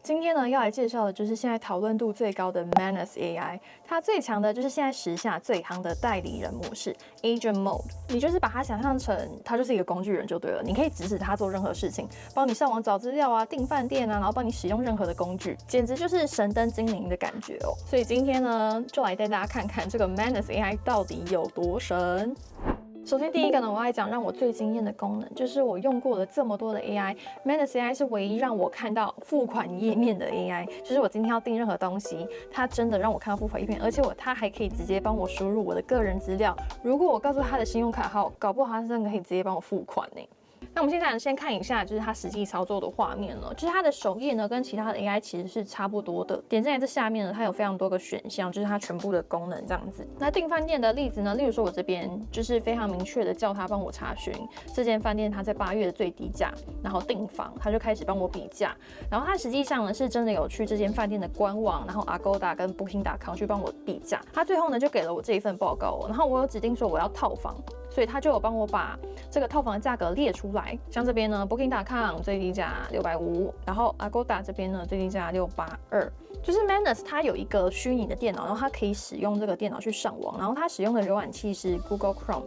今天呢，要来介绍的就是现在讨论度最高的 Manus AI， 它最强的就是现在时下最夯的代理人模式 Agent Mode。你就是把它想象成它就是一个工具人就对了，你可以指使它做任何事情，帮你上网找资料啊、订饭店啊，然后帮你使用任何的工具，简直就是神灯精灵的感觉哦。所以今天呢，就来带大家看看这个 Manus AI 到底有多神。首先，第一个呢，我要来讲让我最惊艳的功能，就是我用过了这么多的 AI，Manus AI 是唯一让我看到付款页面的 AI。就是我今天要订任何东西，它真的让我看到付款页面，而且它还可以直接帮我输入我的个人资料。如果我告诉他的信用卡号，搞不好它真的可以直接帮我付款呢。那我们现在先看一下，就是它实际操作的画面了。就是它的首页呢，跟其他的 AI 其实是差不多的。点进来这下面呢，它有非常多个选项，就是它全部的功能这样子。那订饭店的例子呢，例如说我这边就是非常明确的叫它帮我查询这间饭店它在8月的最低价，然后订房，它就开始帮我比价。然后它实际上呢是真的有去这间饭店的官网，然后 Agoda 跟 Booking.com 去帮我比价。它最后呢就给了我这一份报告，然后我有指定说我要套房。所以他就有帮我把这个套房的价格列出来，像这边呢 ，Booking.com 最低价650，然后 Agoda 这边呢最低价682。就是 Manus 它有一个虚拟的电脑，然后它可以使用这个电脑去上网，然后它使用的浏览器是 Google Chrome。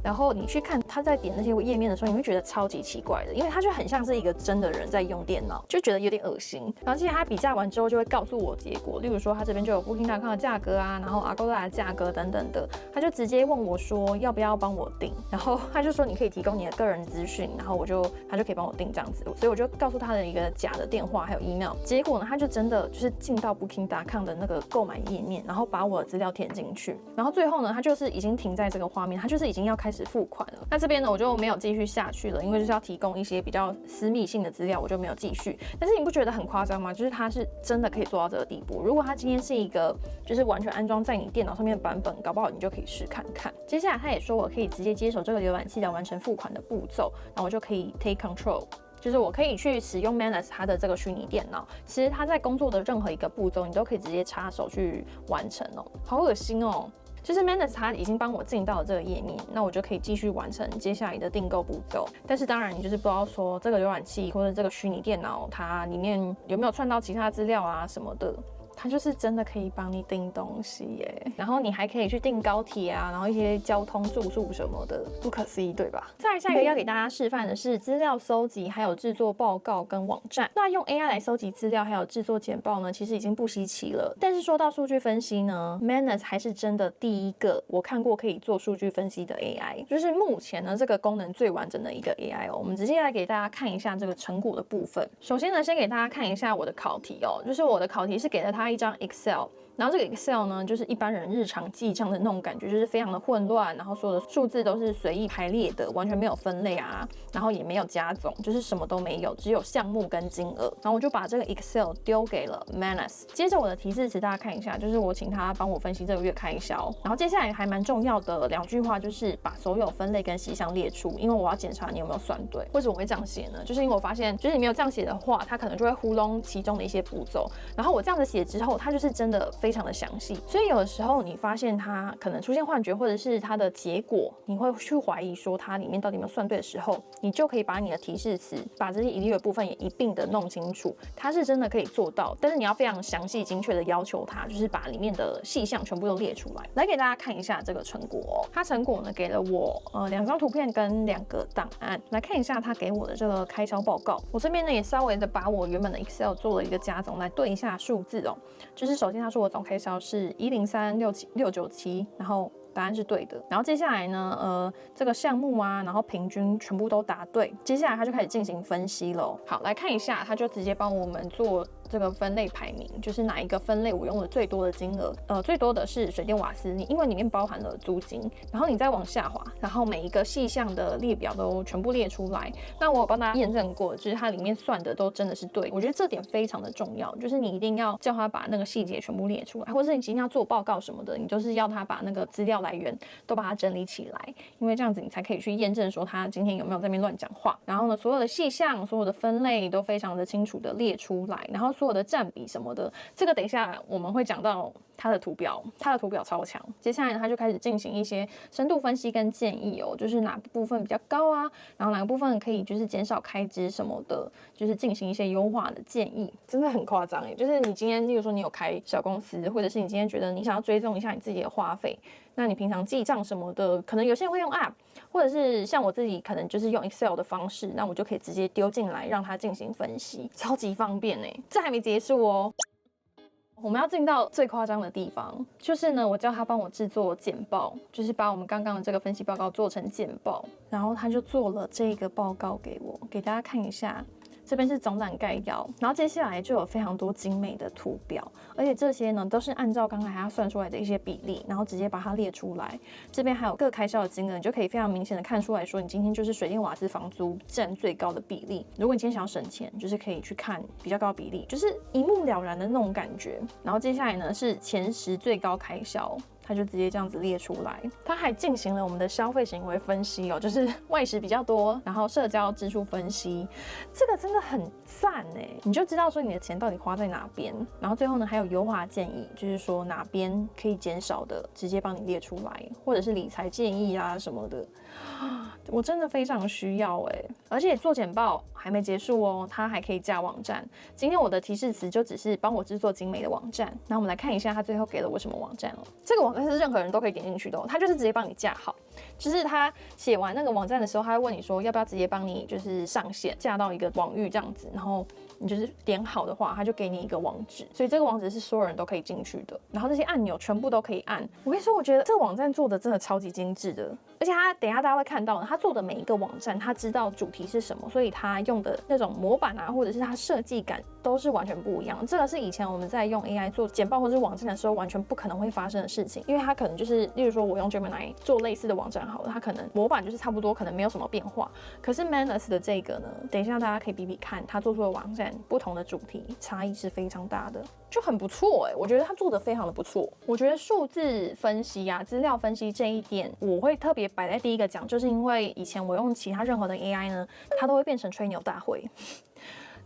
然后你去看他在点那些页面的时候，你会觉得超级奇怪的，因为他就很像是一个真的人在用电脑，就觉得有点恶心。然后接下来他比价完之后就会告诉我结果，例如说他这边就有 Booking.com 的价格啊，然后 Agoda 的价格等等的，他就直接问我说要不要帮我订，然后他就说你可以提供你的个人资讯，然后他就可以帮我订这样子，所以我就告诉他的一个假的电话还有 email， 结果呢他就真的就是进到 Booking.com 的那个购买页面，然后把我的资料填进去，然后最后呢他就是已经停在这个画面，他就是已经要开始付款了。那这边呢，我就没有继续下去了，因为就是要提供一些比较私密性的资料，我就没有继续。但是你不觉得很夸张吗？就是它是真的可以做到这个地步。如果它今天是一个就是完全安装在你电脑上面的版本，搞不好你就可以试看看。接下来他也说我可以直接接手这个浏览器来完成付款的步骤，然后我就可以 take control。就是我可以去使用 Manus 它的这个虚拟电脑，其实它在工作的任何一个步骤，你都可以直接插手去完成哦，好恶心哦！就是 Manus 它已经帮我进到了这个页面，那我就可以继续完成接下来的订购步骤。但是当然，你就是不知道说这个浏览器或者这个虚拟电脑它里面有没有串到其他资料啊什么的。它就是真的可以帮你订东西耶，然后你还可以去订高铁啊，然后一些交通住宿什么的，不可思议，对吧？再来下一个要给大家示范的是资料搜集，还有制作报告跟网站。那用 AI 来搜集资料还有制作简报呢，其实已经不稀奇了。但是说到数据分析呢 ，Manus 还是真的第一个我看过可以做数据分析的 AI， 就是目前呢这个功能最完整的一个 AI 哦。我们直接来给大家看一下这个成果的部分。首先呢，先给大家看一下我的考题哦，就是我的考题是给了他一张 Excel， 然后这个 Excel 呢，就是一般人日常记账的那种感觉，就是非常的混乱，然后所有的数字都是随意排列的，完全没有分类啊，然后也没有加总，就是什么都没有，只有项目跟金额。然后我就把这个 Excel 丢给了 Manus。接着我的提示词大家看一下，就是我请他帮我分析这个月开销。然后接下来还蛮重要的2句话，就是把所有分类跟细项列出，因为我要检查你有没有算对。为什么我会这样写呢？就是因为我发现，就是你没有这样写的话，它可能就会糊弄其中的一些步骤。然后我这样子写之后，它就是真的非常的详细，所以有的时候你发现它可能出现幻觉，或者是它的结果，你会去怀疑说它里面到底有没有算对的时候，你就可以把你的提示词，把这些疑虑的部分也一并的弄清楚，它是真的可以做到，但是你要非常详细精确的要求它，就是把里面的细项全部都列出来。来给大家看一下这个成果哦，它成果呢给了我2张图片跟2个档案，来看一下它给我的这个开销报告。我这边呢也稍微的把我原本的 Excel 做了一个加总，来对一下数字哦。就是首先他说我总开销是103697，然后答案是对的。然后接下来呢，这个项目啊，然后平均全部都答对。接下来他就开始进行分析了。好，来看一下，他就直接帮我们做这个分类排名，就是哪一个分类我用的最多的金额，最多的是水电瓦斯，因为里面包含了租金。然后你再往下滑，然后每一个细项的列表都全部列出来。那我有帮大家验证过，就是它里面算的都真的是对。我觉得这点非常的重要，就是你一定要叫他把那个细节全部列出来，或者是你今天要做报告什么的，你就是要他把那个资料来源都把它整理起来，因为这样子你才可以去验证说他今天有没有在那边乱讲话。然后呢，所有的细项、所有的分类都非常的清楚的列出来，然后所有的占比什么的，这个等一下我们会讲到它的图表，它的图表超强。接下来呢，他就开始进行一些深度分析跟建议哦，就是哪部分比较高啊，然后哪个部分可以就是减少开支什么的，就是进行一些优化的建议，真的很夸张哎。就是你今天，例如说你有开小公司，或者是你今天觉得你想要追踪一下你自己的花费，那你平常记账什么的，可能有些人会用 App， 或者是像我自己可能就是用 Excel 的方式，那我就可以直接丢进来让它进行分析，超级方便哎。这还没结束哦。我们要进到最夸张的地方，就是呢，我叫他帮我制作简报，就是把我们刚刚的这个分析报告做成简报，然后他就做了这个报告给我，给大家看一下。这边是总览概要，然后接下来就有非常多精美的图表，而且这些呢都是按照刚才他算出来的一些比例，然后直接把它列出来。这边还有各开销的金额，你就可以非常明显的看出来说，你今天就是水电瓦斯房租占最高的比例。如果你今天想要省钱，就是可以去看比较高的比例，就是一目了然的那种感觉。然后接下来呢是前10最高开销。他就直接这样子列出来，他还进行了我们的消费行为分析哦，就是外食比较多，然后社交支出分析，这个真的很赞哎，你就知道说你的钱到底花在哪边，然后最后呢还有优化建议，就是说哪边可以减少的，直接帮你列出来，或者是理财建议啊什么的，我真的非常需要哎，而且做简报还没结束哦，它还可以架网站。今天我的提示词就只是帮我制作精美的网站，那我们来看一下他最后给了我什么网站哦，这个网站是任何人都可以点进去的哦，他就是直接帮你架好。就是他写完那个网站的时候，他会问你说要不要直接帮你就是上线架到一个网域这样子，然后你就是点好的话，他就给你一个网址，所以这个网址是所有人都可以进去的，然后这些按钮全部都可以按。我跟你说，我觉得这个网站做的真的超级精致的，而且他等一下大家会看到，他做的每一个网站，他知道主题是什么，所以他用的那种模板啊，或者是他设计感都是完全不一样。这个是以前我们在用 AI 做简报或者是网站的时候完全不可能会发生的事情，因为他可能就是，例如说我用 Gemini 做类似的网站好了，它可能模板就是差不多，可能没有什么变化。可是 Manus 的这个呢，等一下大家可以比比看，他做出的网站不同的主题差异是非常大的，就很不错我觉得他做的非常的不错。我觉得数字分析啊、资料分析这一点，我会特别摆在第一个讲，就是因为以前我用其他任何的 AI 呢，它都会变成吹牛大会。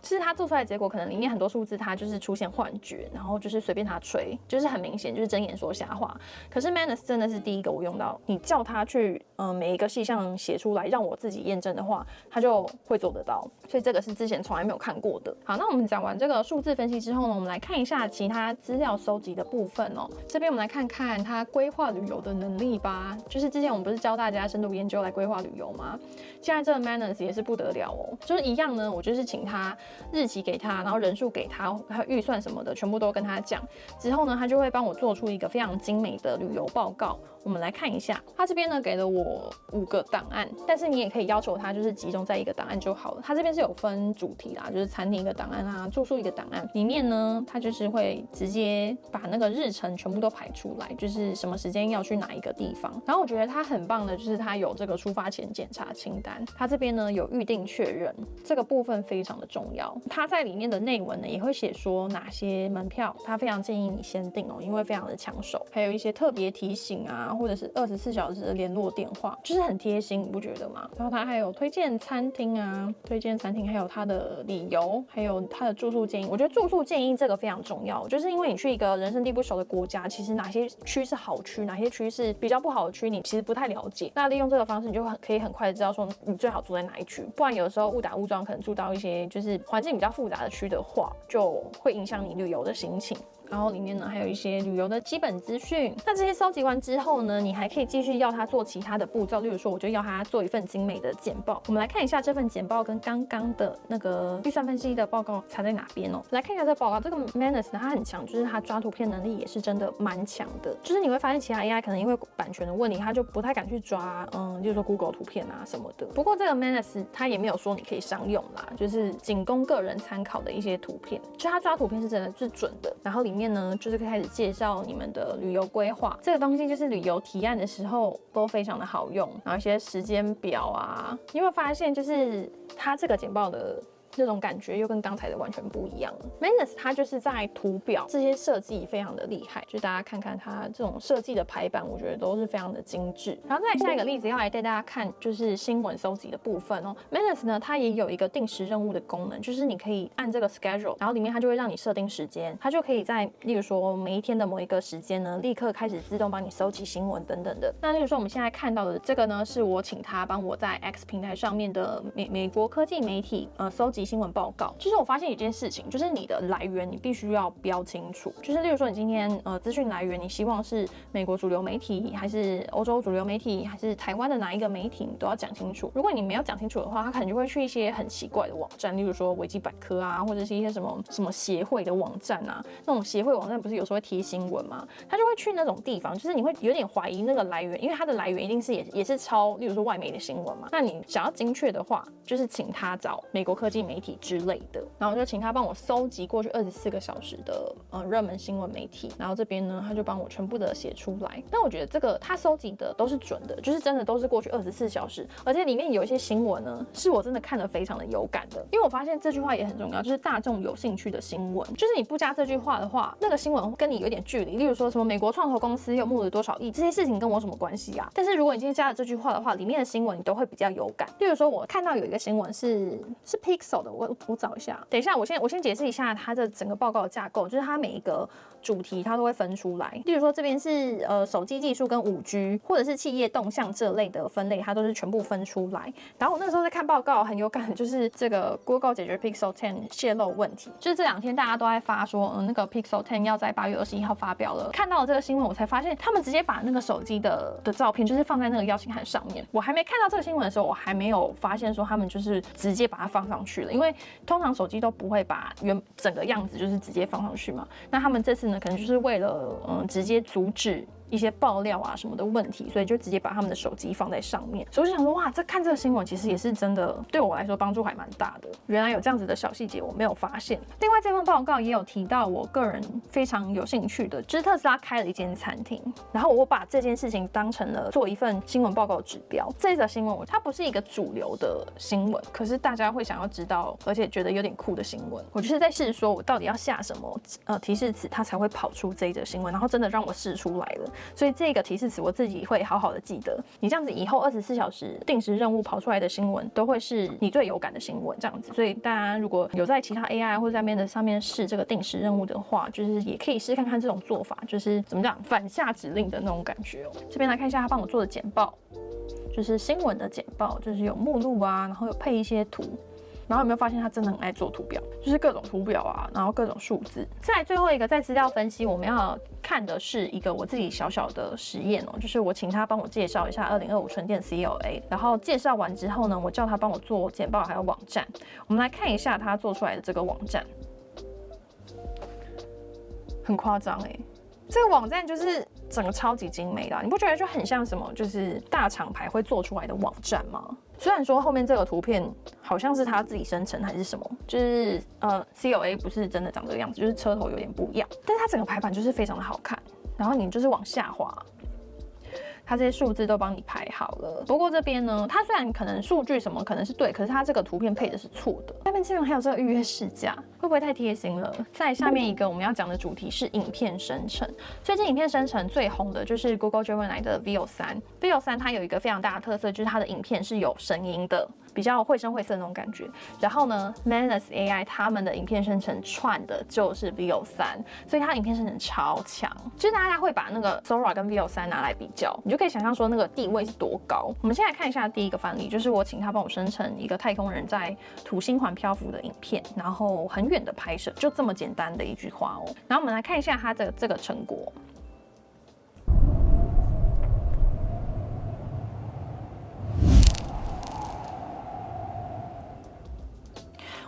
就是他做出来的结果，可能里面很多数字它就是出现幻觉，然后就是随便他吹，就是很明显就是睁眼说瞎话。可是 Manus 真的是第一个我用到，你叫他去每一个细项写出来，让我自己验证的话，他就会做得到。所以这个是之前从来没有看过的。好，那我们讲完这个数字分析之后呢，我们来看一下其他资料收集的部分哦。这边我们来看看他规划旅游的能力吧。就是之前我们不是教大家深度研究来规划旅游吗？现在这个 Manus 也是不得了哦，就是一样呢，我就是请他日期给他，然后人数给他，还有预算什么的，全部都跟他讲。之后呢，他就会帮我做出一个非常精美的旅游报告。我们来看一下，他这边呢给了我5个档案，但是你也可以要求他就是集中在一个档案就好了。他这边是有分主题啦，就是餐厅一个档案啊，住宿一个档案。里面呢，他就是会直接把那个日程全部都排出来，就是什么时间要去哪一个地方。然后我觉得他很棒的就是他有这个出发前检查清单，他这边呢有预定确认，这个部分非常的重要。他在里面的内文呢也会写说哪些门票他非常建议你先订哦，因为非常的抢手。还有一些特别提醒啊，或者是24小时的联络电话，就是很贴心，你不觉得吗？然后他还有推荐餐厅啊，推荐餐厅，还有他的理由，还有他的住宿建议。我觉得住宿建议这个非常重要，就是因为你去一个人生地不熟的国家，其实哪些区是好区，哪些区是比较不好的区，你其实不太了解。那利用这个方式，你就可以很快的知道说你最好住在哪一区，不然有的时候误打误撞，可能住到一些就是环境比较复杂的区的话，就会影响你旅游的心情。然后里面呢还有一些旅游的基本资讯。那这些收集完之后呢，你还可以继续要他做其他的步骤，例如说我就要他做一份精美的简报。我们来看一下这份简报跟刚刚的那个预算分析的报告差在哪边哦。来看一下这个报告，这个 Manus 呢，他很强，就是他抓图片能力也是真的蛮强的。就是你会发现其他 AI 可能因为版权的问题，他就不太敢去抓，例如说 Google 图片啊什么的。不过这个 Manus 他也没有说你可以商用啦，就是仅供个人参考的一些图片，就他抓图片是真的是准的。然后里面呢就是开始介绍你们的旅游规划，这个东西就是旅游提案的时候都非常的好用，然后一些时间表啊，你有没有发现就是它这个简报的那种感觉又跟刚才的完全不一样了。Manus 它就是在图表这些设计非常的厉害，就大家看看它这种设计的排版，我觉得都是非常的精致。然后再来下一个例子要来带大家看，就是新闻搜集的部分哦。Manus 呢，它也有一个定时任务的功能，就是你可以按这个 schedule， 然后里面它就会让你设定时间，它就可以在例如说每一天的某一个时间呢，立刻开始自动帮你搜集新闻等等的。那例如说我们现在看到的这个呢，是我请他帮我在 X 平台上面的美国科技媒体搜集新闻报告。就是我发现一件事情，就是你的来源你必须要标清楚，就是例如说你今天资讯来源你希望是美国主流媒体，还是欧洲主流媒体，还是台湾的哪一个媒体，你都要讲清楚。如果你没有讲清楚的话，他可能就会去一些很奇怪的网站，例如说维基百科啊，或者是一些什么协会的网站啊，那种协会网站不是有时候会贴新闻吗？他就会去那种地方，就是你会有点怀疑那个来源，因为它的来源一定是也是抄，例如说外媒的新闻嘛。那你想要精确的话，就是请他找美国科技媒体之类的，然后就请他帮我搜集过去24个小时的热门新闻媒体，然后这边呢他就帮我全部的写出来。但我觉得这个他收集的都是准的，就是真的都是过去24小时，而且里面有一些新闻呢是我真的看得非常的有感的，因为我发现这句话也很重要，就是大众有兴趣的新闻，就是你不加这句话的话，那个新闻跟你有点距离。例如说什么美国创投公司又募了多少亿，这些事情跟我有什么关系啊？但是如果你今天加了这句话的话，里面的新闻你都会比较有感。例如说我看到有一个新闻是 Pixel 的，我找一下，等一下我先解释一下它的整个报告的架构，就是它每一个主题它都会分出来。例如说这边是手机技术跟5G， 或者是企业动向这类的分类，它都是全部分出来。然后我那时候在看报告很有感，就是这个 Google 解决 Pixel 10泄露问题，就是这2天大家都在发说，那个 Pixel 10要在8月21号发表了。看到了这个新闻，我才发现他们直接把那个手机的照片就是放在那个邀请函上面。我还没看到这个新闻的时候，我还没有发现说他们就是直接把它放上去了，因为通常手机都不会把整个样子就是直接放上去嘛。那他们这次呢，可能就是为了直接阻止一些爆料啊什么的问题，所以就直接把他们的手机放在上面。所以我就想说，哇，看这个新闻其实也是真的对我来说帮助还蛮大的。原来有这样子的小细节我没有发现。另外这份报告也有提到我个人非常有兴趣的，就是特斯拉开了一间餐厅，然后我把这件事情当成了做一份新闻报告的指标。这则新闻它不是一个主流的新闻，可是大家会想要知道，而且觉得有点酷的新闻。我就是在试说我到底要下什么提示词，它才会跑出这一则新闻，然后真的让我试出来了。所以这个提示词我自己会好好的记得。你这样子以后24小时定时任务跑出来的新闻，都会是你最有感的新闻这样子。所以大家如果有在其他 AI 或者在上面试这个定时任务的话，就是也可以试看看这种做法，就是怎么讲反下指令的那种感觉哦。这边来看一下他帮我做的简报，就是新闻的简报，就是有目录啊，然后有配一些图。然后有没有发现他真的很爱做图表，就是各种图表啊，然后各种数字。再来最后一个，在资料分析，我们要看的是一个我自己小小的实验哦，就是我请他帮我介绍一下2025纯电 CLA， 然后介绍完之后呢，我叫他帮我做简报还有网站。我们来看一下他做出来的这个网站，很夸张欸。这个网站就是整个超级精美的，你不觉得就很像什么就是大厂牌会做出来的网站吗？虽然说后面这个图片好像是他自己生成还是什么，就是CLA 不是真的长这个样子，就是车头有点不一样，但是它整个排版就是非常的好看。然后你就是往下滑，它这些数字都帮你排好了。不过这边呢，它虽然可能数据什么可能是对，可是它这个图片配的是错的。下面竟然还有这个预约试驾，会不会太贴心了？在下面一个我们要讲的主题是影片生成。最近影片生成最红的就是 Google Gemini 的 Veo3。Veo3 它有一个非常大的特色，就是它的影片是有声音的，比较绘声绘色那种感觉。然后呢 Manus AI 他们的影片生成串的就是 Veo3，所以它影片生成超强。就是大家会把那个 Sora 跟 Veo3拿来比较，你就可以想象说那个地位是多高。我们先来看一下第一个范例，就是我请他帮我生成一个太空人在土星环漂浮的影片，然后很远的拍摄，就这么简单的一句话哦。然后我们来看一下它的这个成果。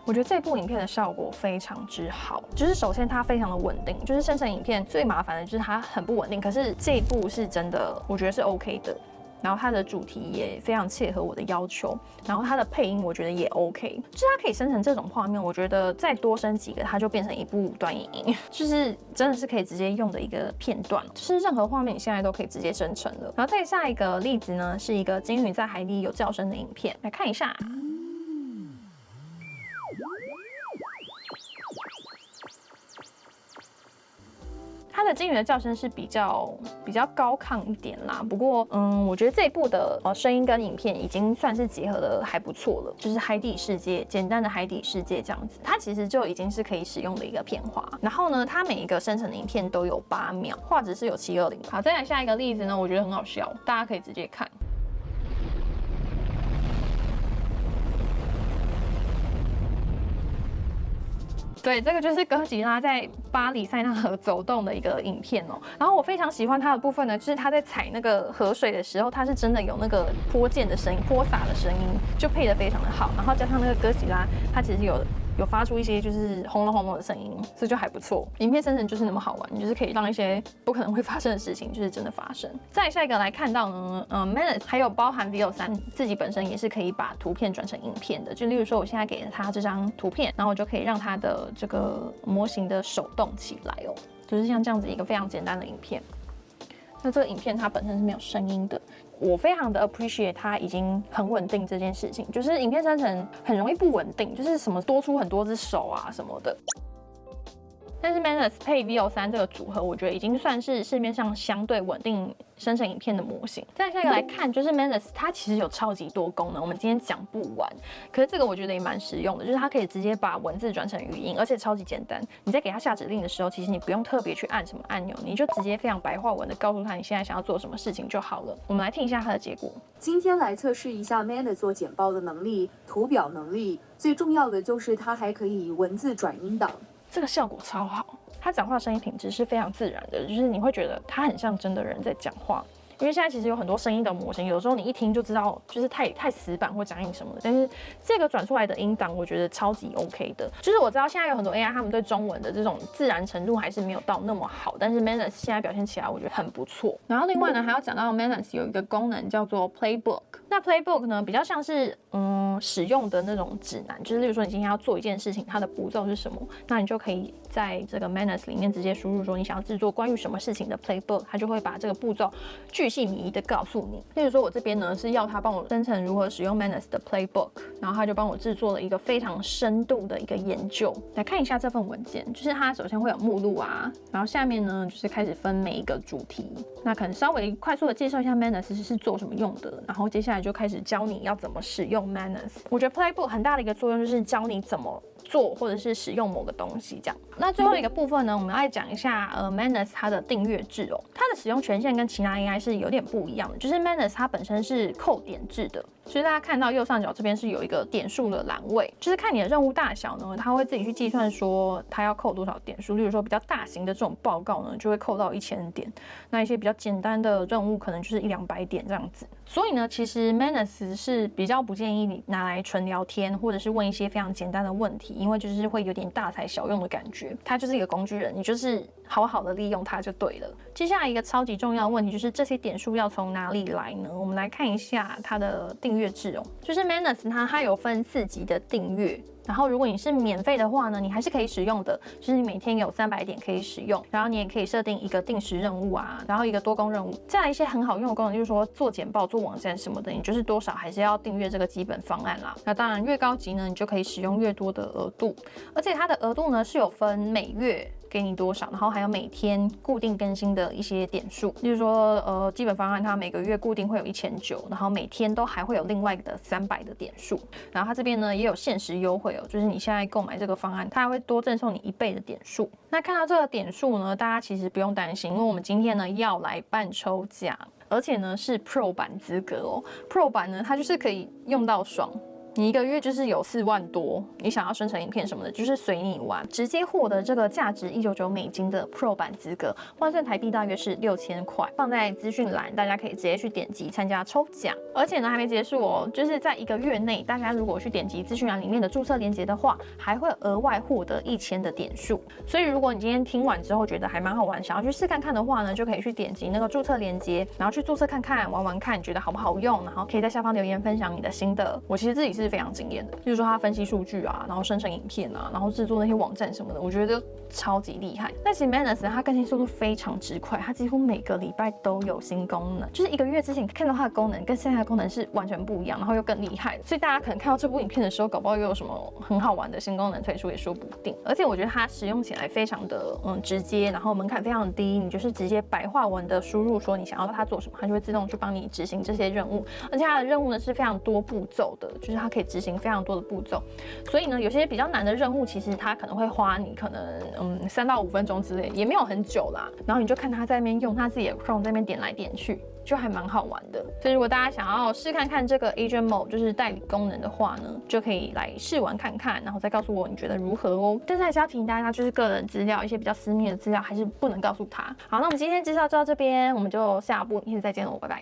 我觉得这部影片的效果非常之好，就是首先它非常的稳定，就是生成影片最麻烦的就是它很不稳定，可是这一部是真的，我觉得是 OK 的。然后它的主题也非常切合我的要求，然后它的配音我觉得也 OK， 就是它可以生成这种画面，我觉得再多生几个它就变成一部短影音，就是真的是可以直接用的一个片段，就是任何画面你现在都可以直接生成了。然后再下一个例子呢，是一个鲸鱼在海里有叫声的影片，来看一下。的鲸鱼的叫声是比较高亢一点啦。不过我觉得这一部的声音跟影片已经算是结合的还不错了，就是海底世界，简单的海底世界这样子，它其实就已经是可以使用的一个片花。然后呢，它每一个生成的影片都有8秒，画质是有720。好，再来下一个例子呢，我觉得很好笑，大家可以直接看。对，这个就是哥吉拉在巴黎塞纳河走动的一个影片哦。然后我非常喜欢它的部分呢，就是它在踩那个河水的时候，它是真的有那个泼溅的声音、泼洒的声音，就配得非常的好。然后加上那个哥吉拉，它其实有发出一些就是轰隆轰隆的声音，所以就还不错。影片生成就是那么好玩，你就是可以让一些不可能会发生的事情，就是真的发生。再下一个来看到呢，Manus 还有包含 Veo3自己本身也是可以把图片转成影片的。就例如说，我现在给了它这张图片，然后我就可以让它的这个模型的手动起来哦，就是像这样子一个非常简单的影片。那这个影片它本身是没有声音的，我非常的 appreciate 它已经很稳定这件事情，就是影片生成很容易不稳定，就是什么多出很多只手啊什么的。但是 Manus 配 Veo3这个组合，我觉得已经算是市面上相对稳定生成影片的模型。再下一个来看，就是 Manus 它其实有超级多功能，我们今天讲不完。可是这个我觉得也蛮实用的，就是它可以直接把文字转成语音，而且超级简单。你在给它下指令的时候，其实你不用特别去按什么按钮，你就直接非常白话文的告诉它你现在想要做什么事情就好了。我们来听一下它的结果。今天来测试一下 Manus 做简报的能力、图表能力，最重要的就是它还可以文字转音档。这个效果超好，他讲话声音品质是非常自然的，就是你会觉得他很像真的人在讲话。因为现在其实有很多声音的模型，有时候你一听就知道，就是太死板或僵硬什么的。但是这个转出来的音档，我觉得超级 OK 的。就是我知道现在有很多 AI， 他们对中文的这种自然程度还是没有到那么好，但是 Manus 现在表现起来，我觉得很不错。然后另外呢，还要讲到 Manus 有一个功能叫做 Playbook。那 Playbook 呢，比较像是使用的那种指南，就是例如说你今天要做一件事情，它的步骤是什么，那你就可以在这个 Manus 里面直接输入说你想要制作关于什么事情的 Playbook， 它就会把这个步骤巨细靡遗的告诉你。例如说我这边呢是要它帮我生成如何使用 Manus 的 Playbook， 然后它就帮我制作了一个非常深度的一个研究。来看一下这份文件，就是它首先会有目录啊，然后下面呢就是开始分每一个主题，那可能稍微快速的介绍一下 Manus 是做什么用的，然后接下来就开始教你要怎么使用 Manus。我觉得 Playbook 很大的一个作用就是教你怎么做或者是使用某个东西这样。那最后一个部分呢，我们来讲一下Manus 它的订阅制哦，它的使用权限跟其他 AI 是有点不一样的，就是 Manus 它本身是扣点制的。所以大家看到右上角这边是有一个点数的栏位，就是看你的任务大小呢，它会自己去计算说它要扣多少点数。例如说比较大型的这种报告呢，就会扣到1000点，那一些比较简单的任务可能就是100-200点这样子。所以呢，其实 Manus 是比较不建议你拿来纯聊天，或者是问一些非常简单的问题，因为就是会有点大材小用的感觉。它就是一个工具人，你就是好好的利用它就对了。接下来一个超级重要的问题就是这些点数要从哪里来呢？我们来看一下它的订阅制哦，就是 Manus 它有分4级的订阅。然后如果你是免费的话呢，你还是可以使用的，就是你每天有300点可以使用，然后你也可以设定一个定时任务啊，然后一个多工任务，再来一些很好用的功能，就是说做简报、做网站什么的，你就是多少还是要订阅这个基本方案啦。那当然越高级呢，你就可以使用越多的额度，而且它的额度呢是有分每月给你多少，然后还有每天固定更新的一些点数，例如说基本方案它每个月固定会有1900，然后每天都还会有另外的300的点数，然后它这边呢也有限时优惠哦，就是你现在购买这个方案，它还会多赠送你1倍的点数。那看到这个点数呢，大家其实不用担心，因为我们今天呢要来办抽奖，而且呢是 Pro 版资格哦。Pro 版呢它就是可以用到爽。你一个月就是有4万多，你想要生成影片什么的，就是随你玩，直接获得这个价值199美金的 Pro 版资格，换算台币大约是6000块，放在资讯栏，大家可以直接去点击参加抽奖。而且呢还没结束哦，就是在1个月内，大家如果去点击资讯栏里面的注册链接的话，还会额外获得1000的点数。所以如果你今天听完之后觉得还蛮好玩，想要去试看看的话呢，就可以去点击那个注册链接，然后去注册看看，玩玩看，觉得好不好用，然后可以在下方留言分享你的心得。我其实自己是是非常惊艳的。比如说他分析数据啊，然后生成影片啊，然后制作那些网站什么的，我觉得超级厉害。那其实 Manus 它更新速度非常之快，它几乎每个礼拜都有新功能，就是1个月之前看到它的功能跟现在的功能是完全不一样，然后又更厉害的。所以大家可能看到这部影片的时候，搞不好又有什么很好玩的新功能推出也说不定。而且我觉得它使用起来非常的直接，然后门槛非常低，你就是直接白话文的输入说你想要它做什么，它就会自动去帮你执行这些任务。而且它的任务呢是非常多步骤的，就是它可以执行非常多的步骤。所以呢，有些比较难的任务，其实它可能会花你可能3到5分钟之类，也没有很久啦。然后你就看它在那边用它自己的 Chrome 在那边点来点去，就还蛮好玩的。所以如果大家想要试看看这个 Agent Mode 就是代理功能的话呢，就可以来试玩看看，然后再告诉我你觉得如何哦。但是还是要提醒大家，就是个人资料一些比较私密的资料还是不能告诉他。好，那我们今天介绍就到这边，我们就下部影片再见喽，拜拜。